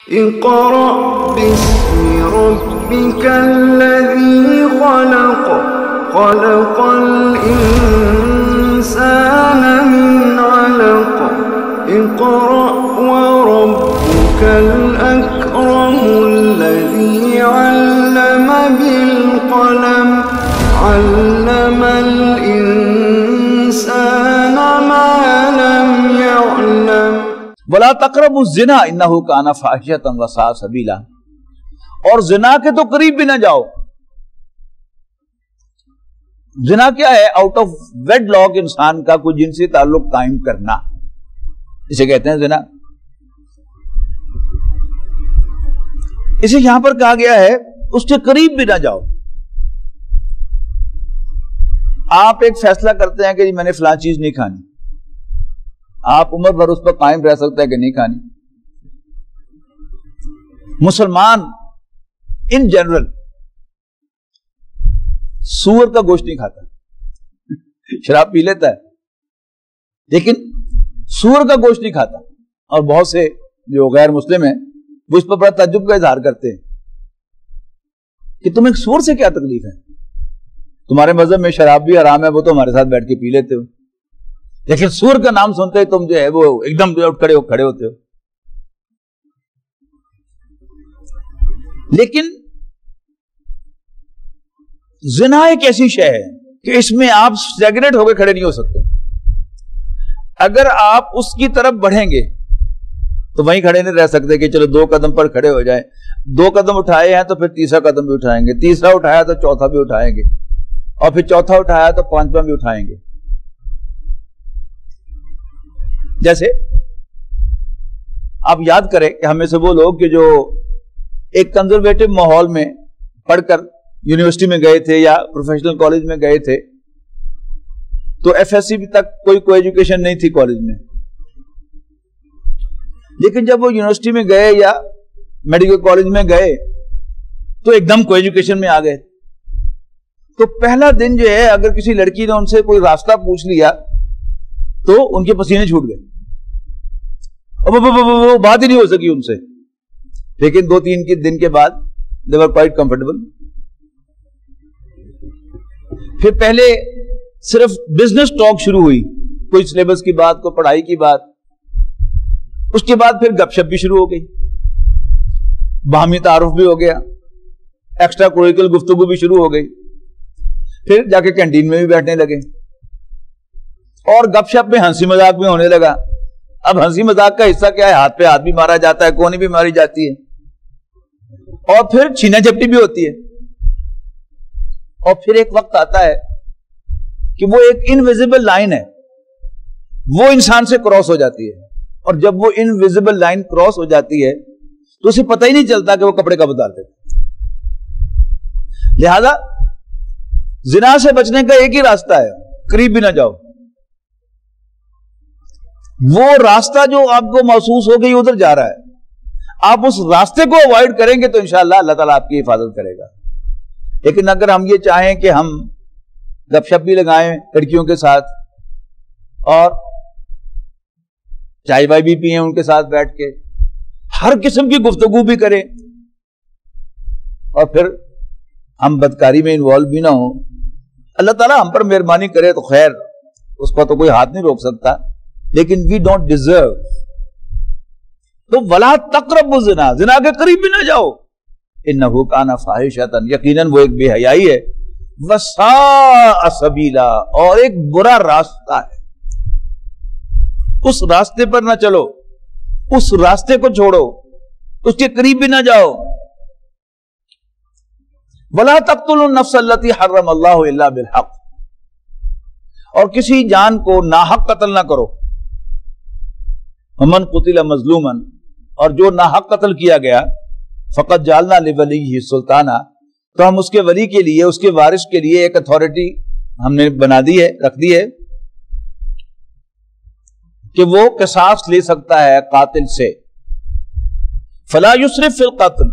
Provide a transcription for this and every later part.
اقرأ باسم ربك الذي خلق خلق الإنسان من علق اقرأ وربك الأكرم الذي علم بالقلم علم الإنسان ما لم يعلم وَلَا تَقْرَبُوا الزِّنَا إِنَّهُ كَانَ فَاحِشَةً وَسَاءَ سَبِيلًا، اور زنا کے تو قریب بھی نہ جاؤ. زنا کیا ہے؟ آؤٹ آف ویڈ لاک انسان کا کوئی جنسی تعلق قائم کرنا، اسے کہتے ہیں زنا. اسے یہاں پر کہا گیا ہے اس کے قریب بھی نہ جاؤ. آپ ایک فیصلہ کرتے ہیں کہ جی میں نے فلاں چیز نہیں کھانی، آپ عمر بھر اس پر قائم رہ سکتے ہیں کہ نہیں کھانی. مسلمان ان جنرل سور کا گوشت نہیں کھاتا، شراب پی لیتا ہے لیکن سور کا گوشت نہیں کھاتا. اور بہت سے جو غیر مسلم ہیں وہ اس پر بڑا تعجب کا اظہار کرتے ہیں کہ تمہیں سور سے کیا تکلیف ہے، تمہارے مذہب میں شراب بھی حرام ہے، وہ تو ہمارے ساتھ بیٹھ کے پی لیتے ہو، لیکن سور کا نام سنتے ہی تم جو ہے وہ ایک دم کھڑے ہوتے ہو. لیکن زنا ایک ایسی شے ہے کہ اس میں آپ سیگریٹ ہو کے کھڑے نہیں ہو سکتے. اگر آپ اس کی طرف بڑھیں گے تو وہیں کھڑے نہیں رہ سکتے کہ چلو 2 قدم پر کھڑے ہو جائیں. 2 قدم اٹھائے ہیں تو پھر تیسرا قدم بھی اٹھائیں گے، تیسرا اٹھایا تو چوتھا بھی اٹھائیں گے، اور پھر چوتھا اٹھایا تو 5واں بھی اٹھائیں گے. جیسے آپ یاد کریں کہ ہمیں سے وہ لوگ کہ جو ایک کنزرویٹو ماحول میں پڑھ کر یونیورسٹی میں گئے تھے یا پروفیشنل کالج میں گئے تھے، تو ایف ایس سی تک کوئی ایجوکیشن نہیں تھی کالج میں، لیکن جب وہ یونیورسٹی میں گئے یا میڈیکل کالج میں گئے تو ایک دم کو ایجوکیشن میں آ گئے. تو پہلا دن جو ہے اگر کسی لڑکی نے ان سے کوئی راستہ پوچھ لیا تو ان کے پسینے چھوٹ گئے، وہ بات ہی نہیں ہو سکی ان سے. لیکن 2-3 دن کے بعد they were quite comfortable. پھر پہلے صرف بزنس ٹاک شروع ہوئی، کوئی سلیبس کی بات، کوئی پڑھائی کی بات. اس کے بعد پھر گپ شپ بھی شروع ہو گئی، باہمی تعارف بھی ہو گیا، ایکسٹرا کوریکولر گفتگو بھی شروع ہو گئی. پھر جا کے کینٹین میں بھی بیٹھنے لگے اور گپ شپ میں ہنسی مذاق بھی ہونے لگا. اب ہنسی مذاق کا حصہ کیا ہے؟ ہاتھ پہ ہاتھ بھی مارا جاتا ہے، کونی بھی ماری جاتی ہے، اور پھر چھینا جھپٹی بھی ہوتی ہے. اور پھر ایک وقت آتا ہے کہ وہ ایک انویزیبل لائن ہے، وہ انسان سے کراس ہو جاتی ہے. اور جب وہ انویزیبل لائن کراس ہو جاتی ہے تو اسے پتہ ہی نہیں چلتا کہ وہ کپڑے کب اتارتے. لہذا زنا سے بچنے کا ایک ہی راستہ ہے، قریب بھی نہ جاؤ. وہ راستہ جو آپ کو محسوس ہو گئی ادھر جا رہا ہے، آپ اس راستے کو اوائڈ کریں گے تو انشاءاللہ اللہ تعالیٰ آپ کی حفاظت کرے گا. لیکن اگر ہم یہ چاہیں کہ ہم گپ شپ بھی لگائیں لڑکیوں کے ساتھ اور چائے وائے بھی پئیں ان کے ساتھ بیٹھ کے، ہر قسم کی گفتگو بھی کریں، اور پھر ہم بدکاری میں انوالو بھی نہ ہوں، اللہ تعالیٰ ہم پر مہربانی کرے تو خیر، اس کو تو کوئی ہاتھ نہیں روک سکتا، لیکن وی ڈونٹ ڈیزرو. تو ولا تقربوا الزنا، زنا کے قریب بھی نہ جاؤ. انہ کان فاحشۃ، یقیناً وہ ایک بے حیائی ہے، وساء سبیلا، اور ایک برا راستہ ہے. اس راستے پر نہ چلو، اس راستے کو چھوڑو، اس کے قریب بھی نہ جاؤ. ولا تقتلوا النفس التي حرم اللہ الا بالحق، اور کسی جان کو ناحق قتل نہ کرو. ومن قتل مظلوما، اور جو ناحق قتل کیا گیا، فقط جعلنا لولیہ سلطانہ، تو ہم اس کے ولی کے لیے، اس کے وارث کے لیے ایک اتھارٹی ہم نے بنا دی ہے، رکھ دی ہے کہ وہ قصاص لے سکتا ہے قاتل سے. فلا یسرف فی القتل،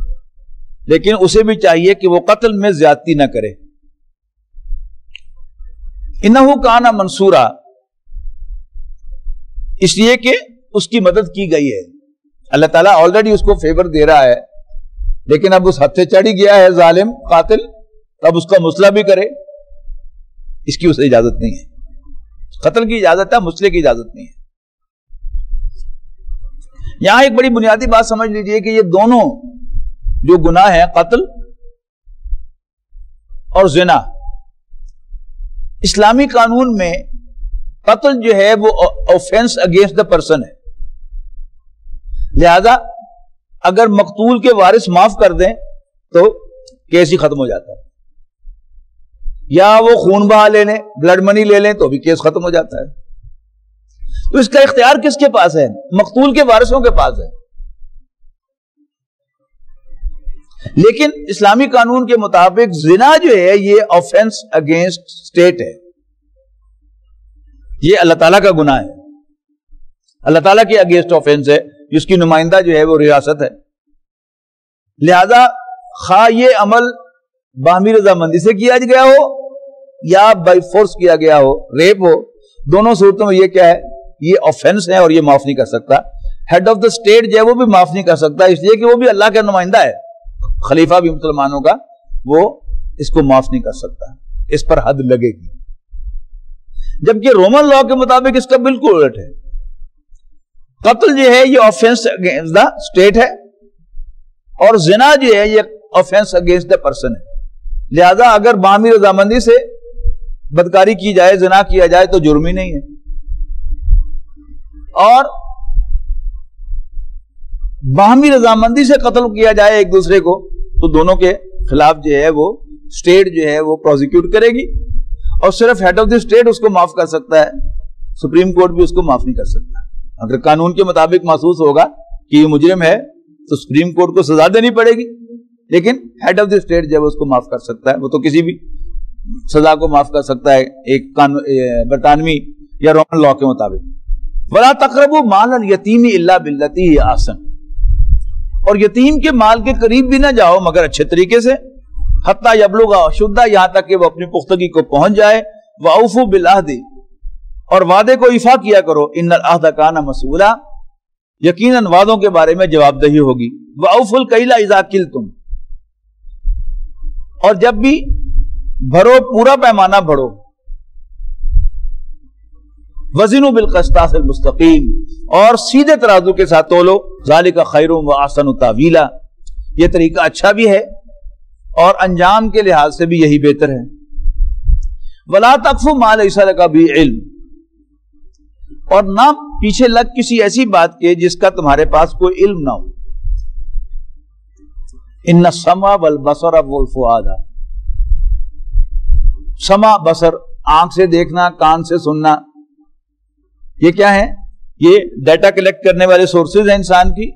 لیکن اسے بھی چاہیے کہ وہ قتل میں زیادتی نہ کرے. انہ کان منصورا، اس لیے کہ اس کی مدد کی گئی ہے. اللہ تعالیٰ آلریڈی اس کو فیور دے رہا ہے، لیکن اب اس حد سے چڑھ ہی گیا ہے ظالم قاتل، اب اس کا مسئلہ بھی کرے، اس کی اسے اجازت نہیں ہے۔ قتل کی اجازت ہے، مسئلے کی اجازت نہیں ہے۔ یہاں ایک بڑی بنیادی بات سمجھ لیجئے کہ یہ دونوں جو گناہ ہیں، قتل اور زنا، اسلامی قانون میں قتل جو ہے وہ اوفینس اگینسٹ دا پرسن ہے، لہذا اگر مقتول کے وارث معاف کر دیں تو کیس ہی ختم ہو جاتا ہے، یا وہ خون بہا لے لیں، بلڈ منی لے لیں تو بھی کیس ختم ہو جاتا ہے۔ تو اس کا اختیار کس کے پاس ہے؟ مقتول کے وارثوں کے پاس ہے۔ لیکن اسلامی قانون کے مطابق زنا جو ہے یہ آفینس اگینسٹ اسٹیٹ ہے، یہ اللہ تعالیٰ کا گناہ ہے، اللہ تعالیٰ کے اگینسٹ آفینس ہے، جس کی نمائندہ جو ہے وہ ریاست ہے۔ لہذا خواہ یہ عمل باہمی رضامندی سے کیا گیا ہو یا بائی فورس کیا گیا ہو، ریپ ہو، دونوں صورتوں میں یہ کیا ہے؟ یہ آفینس ہے اور یہ معاف نہیں کر سکتا۔ ہیڈ آف دا اسٹیٹ جو ہے وہ بھی معاف نہیں کر سکتا، اس لیے کہ وہ بھی اللہ کا نمائندہ ہے، خلیفہ بھی مسلمانوں کا، وہ اس کو معاف نہیں کر سکتا، اس پر حد لگے گی۔ جبکہ رومن لا کے مطابق اس کا بالکل الٹ ہے، قتل جو ہے یہ آفینس اگینسٹ دا اسٹیٹ ہے اور زنا جو ہے یہ آفینس اگینسٹ دا پرسن ہے، لہذا اگر باہمی رضامندی سے بدکاری کی جائے، زنا کیا جائے تو جرم ہی نہیں ہے، اور باہمی رضامندی سے قتل کیا جائے ایک دوسرے کو تو دونوں کے خلاف جو ہے وہ اسٹیٹ جو ہے وہ پروزیکیوٹ کرے گی، اور صرف ہیڈ آف دی اسٹیٹ اس کو معاف کر سکتا ہے، سپریم کورٹ بھی اس کو معاف نہیں کر سکتا۔ اگر قانون کے مطابق محسوس ہوگا کہ یہ مجرم ہے تو سپریم کورٹ کو سزا دینی پڑے گی، لیکن ہیڈ آف دی اسٹیٹ جب اس کو معاف کر سکتا ہے، وہ تو کسی بھی سزا کو معاف کر سکتا ہے ایک برطانوی یا رومن لا کے مطابق۔ وَلَا تَقْرَبُوا مَالَ الْيَتِيمِ إِلَّا بِالَّتِي هِيَ أَحْسَنُ، اور یتیم کے مال کے قریب بھی نہ جاؤ مگر اچھے طریقے سے، حتیٰ یبلغ اشدہ، یہاں تک کہ وہ اپنی پختگی کو پہنچ جائے، وَأَوْفُوا بِالْعَهْدِ، اور وعدے کو ایفا کیا کرو، إِنَّ الْعَهْدَ كَانَ مَسْئُولًا، یقیناً وعدوں کے بارے میں جواب دہی ہوگی، وَأَوْفُوا الْكَيْلَ إِذَا كِلْتُمْ، اور جب بھی بھرو پورا پیمانہ بھرو، وزنوا بالقسطاس المستقیم، اور سیدھے ترازو کے ساتھ تولو، ذالک خیر و احسن تاویلا، یہ طریقہ اچھا بھی ہے اور انجام کے لحاظ سے بھی یہی بہتر ہے۔ ولا تقف ما لیس لک بہ علم، اور نہ پیچھے لگ کسی ایسی بات کے جس کا تمہارے پاس کوئی علم نہ ہو۔ ان السمع والبصر والفؤاد، سمع بصر آنکھ سے دیکھنا، کان سے سننا، یہ کیا ہے؟ یہ ڈیٹا کلیکٹ کرنے والے سورسز ہیں انسان کی،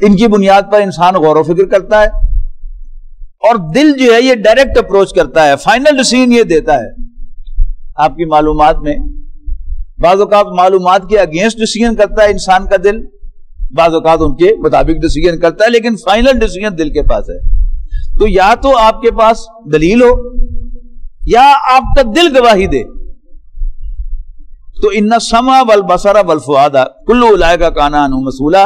ان کی بنیاد پر انسان غور و فکر کرتا ہے، اور دل جو ہے یہ ڈائریکٹ اپروچ کرتا ہے، فائنل ڈیسیژن یہ دیتا ہے آپ کی معلومات میں۔ بعض اوقات معلومات کے اگینسٹ ڈیسیژن کرتا ہے انسان کا دل، بعض اوقات ان کے مطابق ڈیسیژن کرتا ہے، لیکن فائنل ڈیسیژن دل کے پاس ہے۔ تو یا تو آپ کے پاس دلیل ہو یا آپ کا دل گواہی دے۔ تو ان السمع والبصر والفؤاد کل اولئک کان عنہ مسئولا،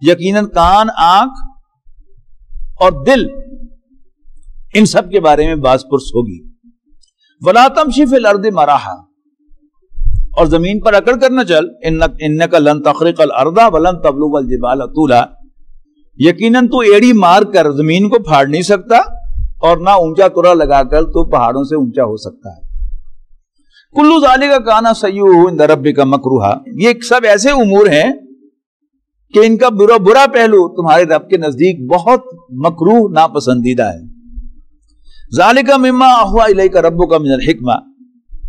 یقیناً کان، آنکھ اور دل ان سب کے بارے میں باز پرس ہوگی۔ ولا تمشی فی الارض مراحا، اور زمین پر اکڑ کر نہ چل، انک لن تخرق الارض ولن تبلغ الجبال طولا، یقیناً تو ایڑی مار کر زمین کو پھاڑ نہیں سکتا اور نہ اونچا ترا لگا کر تو پہاڑوں سے اونچا ہو سکتا ہے۔ کلو ذالک کان سیئہ عند ربک مکروہا، یہ سب ایسے امور ہیں کہ ان کا برا پہلو تمہارے رب کے نزدیک بہت مکروہ، ناپسندیدہ ہے۔ ذالک مما اوحی الیک ربک من الحکمہ،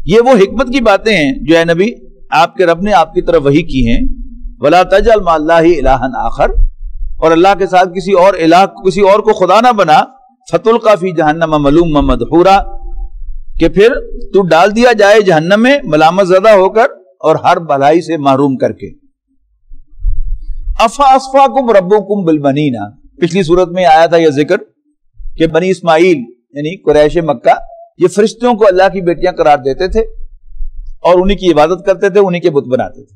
یہ وہ حکمت کی باتیں ہیں جو اے نبی آپ کے رب نے آپ کی طرف وحی کی ہیں۔ ولا تجعل مع اللہ الہا آخر، اور اللہ کے ساتھ کسی اور الہ، کسی اور کو خدا نہ بنا، فتلقی فی جہنم ملوما مدحورا، کہ پھر تو ڈال دیا جائے جہنم میں ملامت زدہ ہو کر اور ہر بھلائی سے محروم کر کے۔ افاصفاکم ربکم بالبنین، پچھلی صورت میں آیا تھا یہ ذکر کہ بنی اسماعیل یعنی قریش مکہ یہ فرشتوں کو اللہ کی بیٹیاں قرار دیتے تھے اور انہی کی عبادت کرتے تھے، انہی کے بت بناتے تھے۔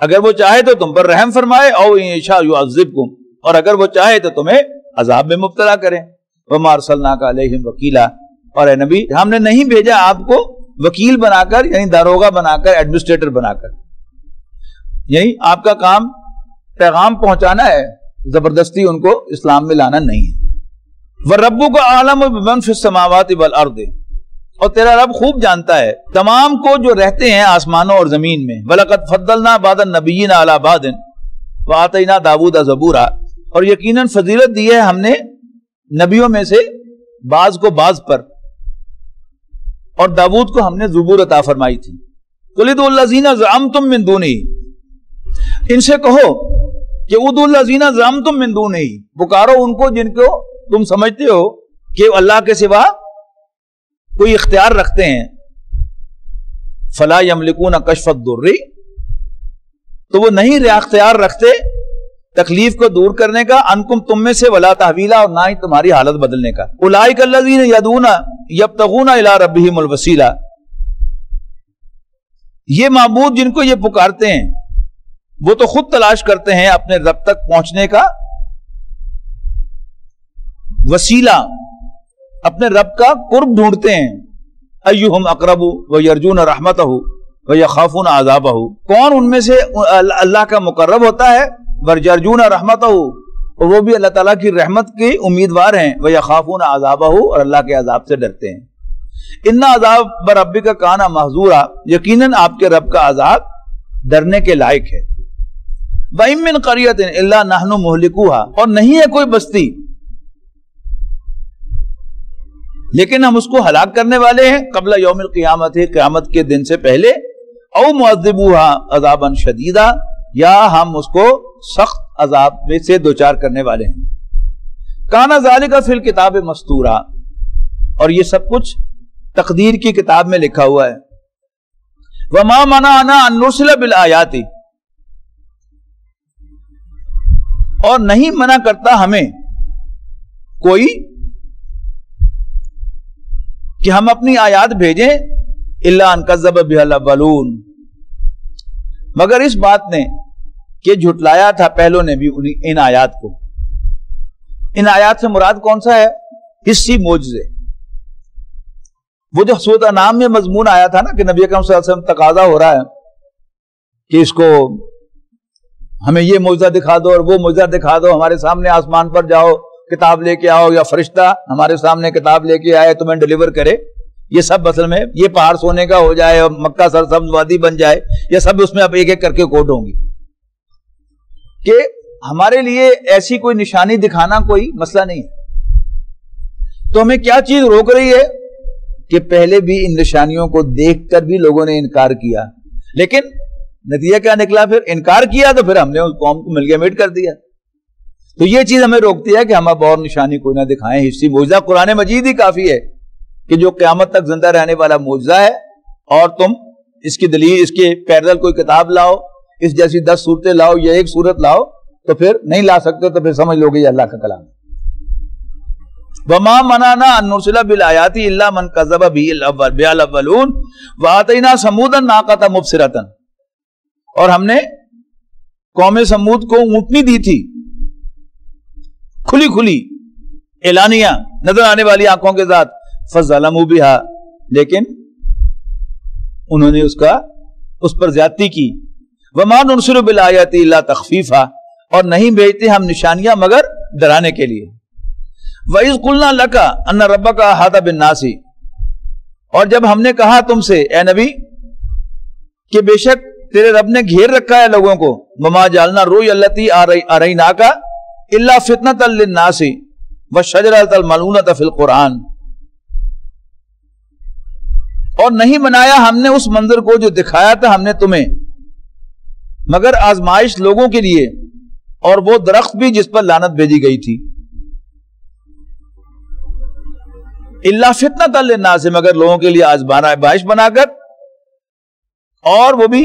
اگر وہ چاہے تو تم پر رحم فرمائے، او ان یشاء یعذبکم، اور اگر وہ چاہے تو تمہیں عذاب میں مبتلا کریں۔ وما ارسلناک علیہم وکیلا، اور اے نبی ہم نے نہیں بھیجا آپ کو وکیل بنا کر، یعنی داروغہ بنا کر، ایڈمنسٹریٹر بنا کر، یعنی آپ کا کام پیغام پہنچانا ہے، زبردستی ان کو اسلام میں لانا نہیں ہے۔ وَرَبُّكَ أَعْلَمُ بِمَنْ فِي السَّمَاوَاتِ وَالْأَرْضِ، اور تیرا رب خوب جانتا ہے تمام کو جو رہتے ہیں آسمانوں اور زمین میں۔ وَلَقَدْ فَضَّلْنَا بَعْضَ النَّبِيِّينَ عَلَى بَعْضٍ وَآتَيْنَا دَاوُودَ زَبُورًا، اور یقیناً فضیلت دی ہے ہم نے نبیوں میں سے بعض کو بعض پر، اور داود کو ہم نے زبور عطا فرمائی تھی۔ قُلِ ادْعُوا الَّذِينَ زَعَمْتُم مِّن دُونِهِ، ان سے کہو کہ ادعوا الذین زعمتم من دونہ، پکارو ان کو جن کو تم سمجھتے ہو کہ اللہ کے سوا کوئی اختیار رکھتے ہیں۔ فلا یملکون کشف الضر، تو وہ نہیں اختیار رکھتے تکلیف کو دور کرنے کا، انکم تم میں سے، ولا تحویلا، اور نہ ہی تمہاری حالت بدلنے کا۔ اولئک الذین یدعون یبتغون الی ربہم الوسیلہ، یہ معبود جن کو یہ پکارتے ہیں وہ تو خود تلاش کرتے ہیں اپنے رب تک پہنچنے کا وسیلہ، اپنے رب کا قرب ڈھونڈتے ہیں۔ ایہم اقرب ویرجون رحمتہ ویخافون عذابہ، کون ان میں سے اللہ کا مقرب ہوتا ہے، ویرجون رحمتہ، اور وہ بھی اللہ تعالیٰ کی رحمت کے امیدوار ہیں، ویخافون عذابہ، اور اللہ کے عذاب سے ڈرتے ہیں۔ ان عذاب ربک کان محذورا، یقیناً آپ کے رب کا عذاب ڈرنے کے لائق ہے۔ وَإِن مِّن قَرْيَةٍ إِلَّا نَحْنُ مُهْلِكُوهَا، اور نہیں ہے کوئی بستی لیکن ہم اس کو ہلاک کرنے والے ہیں، قبل یوم القیامت، قیامت کے دن سے پہلے، او مُعَذِّبُوهَا عَذَابًا شَدِيدًا، یا ہم اس کو سخت عذاب میں سے دوچار کرنے والے ہیں۔ کَانَ ذَلِكَ فِي الْكِتَابِ مَسْطُورًا، اور یہ سب کچھ تقدیر کی کتاب میں لکھا ہوا ہے۔ وَمَا مَنَعَنَا أَن نُرْسِلَ بِالْآيَاتِ، اور نہیں منع کرتا ہمیں کوئی کہ ہم اپنی آیات بھیجیں، الا ان کذب بها الاولون، مگر اس بات نے کہ جھٹلایا تھا پہلوں نے بھی ان آیات کو۔ ان آیات سے مراد کون سا ہے؟ حصی معجزے، وہ جو سورۃ انعام میں مضمون آیا تھا نا کہ نبی اکرم صلی اللہ علیہ وسلم تقاضا ہو رہا ہے کہ اس کو ہمیں یہ معجزہ دکھا دو اور وہ معجزہ دکھا دو، ہمارے سامنے آسمان پر جاؤ کتاب لے کے آؤ، یا فرشتہ ہمارے سامنے کتاب لے کے آئے تمہیں ڈیلیور کرے، یہ سب اصل میں یہ پہاڑ سونے کا ہو جائے اور مکہ سرسبز وادی بن جائے، یہ سب اس میں اب ایک ایک کر کے کوٹ ہوں گی، کہ ہمارے لیے ایسی کوئی نشانی دکھانا کوئی مسئلہ نہیں ہے۔ تو ہمیں کیا چیز روک رہی ہے کہ پہلے بھی ان نشانیوں کو دیکھ کر بھی لوگوں نے انکار کیا، لیکن نتیجہ کیا نکلا؟ پھر انکار کیا تو پھر ہم نے اس قوم کو ملگیمیٹ کر دیا۔ تو یہ چیز ہمیں روکتی ہے کہ ہم اب اور نشانی کوئی نہ دکھائیں۔ حصی معجزہ قرآن مجید ہی کافی ہے کہ جو قیامت تک زندہ رہنے والا معجزہ ہے، اور تم اس کی دلیل، اس کے پیرل کوئی کتاب لاؤ، اس جیسی 10 صورتیں لاؤ یا ایک صورت لاؤ، تو پھر نہیں لا سکتے تو پھر سمجھ لو گے یہ اللہ کا کلام ہے۔ وَمَا مَنَعْنَا أَن نُرْسِلَ بِالْآيَاتِ إِلَّا مَنْ كَذَّبَ بِهَا الْأَوَّلُونَ وَآتَيْنَا ثَمُودَ النَّاقَةَ مُبْصِرَةً، اور ہم نے قوم سمود کو اونٹنی دی تھی کھلی کھلی، اعلانیہ، نظر آنے والی آنکھوں کے ساتھ، فَظَلَمُوا بِهَا، لیکن انہوں نے اس پر زیادتی کی۔ وَمَا نُرْسِلُ بِالْآيَاتِ إِلَّا تَخْفِيفًا، اور نہیں بھیجتے ہم نشانیاں مگر ڈرانے کے لیے۔ وَإِذْ قُلْنَا لَكَ أَنَّ رَبَّكَ أَحَاطَ بِالنَّاسِ، اور جب ہم نے کہا تم سے اے نبی کہ بے شک تیرے رب نے گھیر رکھا ہے لوگوں کو، وَمَا جَعَلْنَا الرُّؤْيَا الَّتِي أَرَيْنَاكَ إِلَّا فِتْنَةً لِلنَّاسِ وَالشَّجَرَةَ الْمَلْعُونَةَ فِي الْقُرْآنِ، اور نہیں بنایا ہم نے اس منظر کو جو دکھایا تھا ہم نے تمہیں مگر آزمائش لوگوں کے لیے، اور وہ درخت بھی جس پر لعنت بھیجی گئی تھی، الا فتنۃ للناس، مگر لوگوں کے لیے آزمائش بنا کر، اور وہ بھی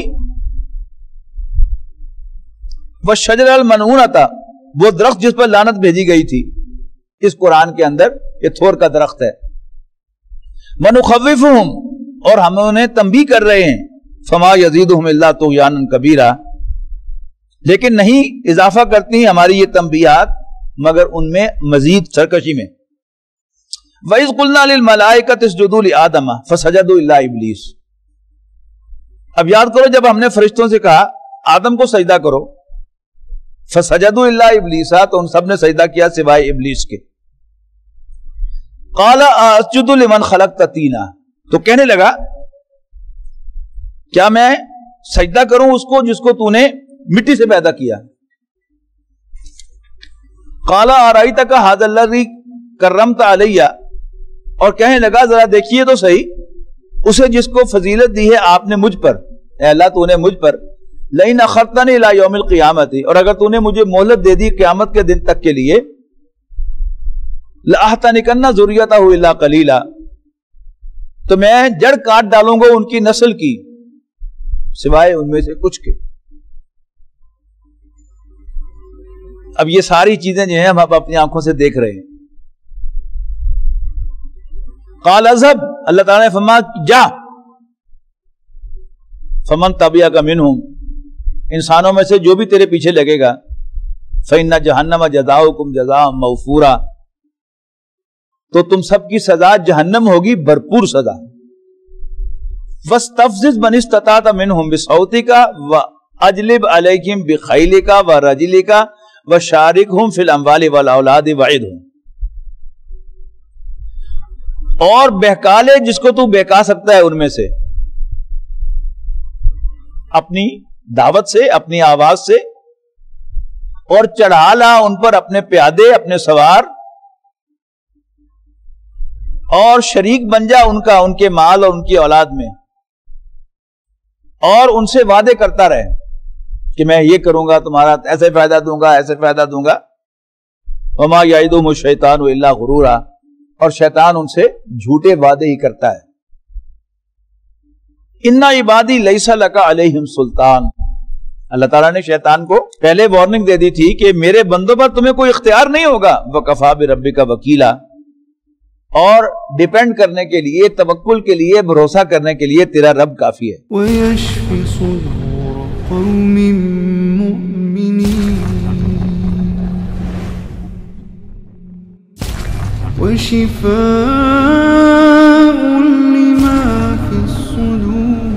والشجر الملعونۃ، وہ درخت جس پر لعنت بھیجی گئی تھی۔ اس قرآن کے اندر یہ تھور کا درخت ہے۔ ونخوفہم، اور ہم انہیں تنبیہ کر رہے ہیں، فما یزیدہم الا طغیانا کبیرا، لیکن نہیں اضافہ کرتی ہیں ہماری یہ تنبیہات مگر ان میں مزید سرکشی میں. وَإِذْ قُلْنَا لِلْمَلَائِكَةِ اسْجُدُوا لِآدَمَ فَسَجَدُوا إِلَّا إِبْلِيسَ. اب یاد کرو جب ہم نے فرشتوں سے کہا آدم کو سجدہ کرو, فَسَجَدُوا إِلَّا إِبْلِيسَ, تو ان سب نے سجدہ کیا سوائے ابلیس کے. قَالَ أَسْجُدُ لِمَنْ خَلَقْتَ طِينًا, تو کہنے لگا کیا میں سجدہ کروں اس کو جس کو تو نے مٹی سے پیدا کیا. قَالَ أَرَأَيْتَكَ هَذَا الَّذِي كَرَّمْتَ عَلَيَّ, اور کہنے لگا ذرا دیکھیے تو صحیح اسے جس کو فضیلت دی ہے آپ نے مجھ پر, اے اللہ تو نے مجھ پر, لَئِنْ أَخَّرْتَنِي إِلَىٰ يَوْمِ الْقِيَامَةِ, اور اگر تو نے مجھے مہلت دے دی قیامت کے دن تک کے لیے, لَأَحْتَنِكَنَّ ذُرِّيَّتَهُ إِلَّا قَلِيلًا, تو میں جڑ کاٹ ڈالوں گا ان کی نسل کی سوائے ان میں سے کچھ کے. اب یہ ساری چیزیں جو ہیں ہم اپنی آنکھوں سے دیکھ رہے ہیں. قال اذهب, اللہ تعالیٰ نے فرمایا جا, فمن تبعک منہم, انسانوں میں سے جو بھی تیرے پیچھے لگے گا, فإن جہنم جزاؤکم جزاء موفورا, تو تم سب کی سزا جہنم ہوگی بھرپور سزا. وَاسْتَفْزِزْ مَنِ اسْتَطَعْتَ مِنْهُمْ بِصَوْتِكَ وَأَجْلِبْ عَلَيْهِمْ بِخَيْلِكَ وَرَجِلِكَ وَشَارِكْهُمْ فِي الْأَمْوَالِ وَالْأَوْلَادِ وَعِدْهُمْ, اور بہکا لے جس کو تو بہکا سکتا ہے ان میں سے, اپنی دعوت سے, اپنی آواز سے, اور چڑھا لا ان پر اپنے پیادے, اپنے سوار, اور شریک بن جا ان کا ان کے مال اور ان کی اولاد میں, اور ان سے وعدے کرتا رہے کہ میں یہ کروں گا, تمہارا ایسے فائدہ دوں گا, ایسے فائدہ دوں گا. وما یعدہم الشیطان الا غرورا, اور شیطان ان سے جھوٹے وعدے ہی کرتا ہے. ان عبادی لیس لک علیہم سلطان, اللہ تعالیٰ نے شیطان کو پہلے وارننگ دے دی تھی کہ میرے بندوں پر تمہیں کوئی اختیار نہیں ہوگا. وکفا بربک وکیلا, اور ڈیپینڈ کرنے کے لیے, توکل کے لیے, بھروسہ کرنے کے لیے تیرا رب کافی ہے. وَيَشْفِ صُدُورَ قَوْمٍ مُّؤْمِنِينَ وَشِفَاءٌ لِّمَا فِي الصُّدُورِ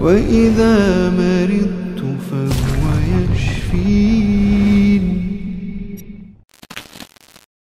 وَإِذَا مَرِضْتُ فَهُوَ يَشْفِينِ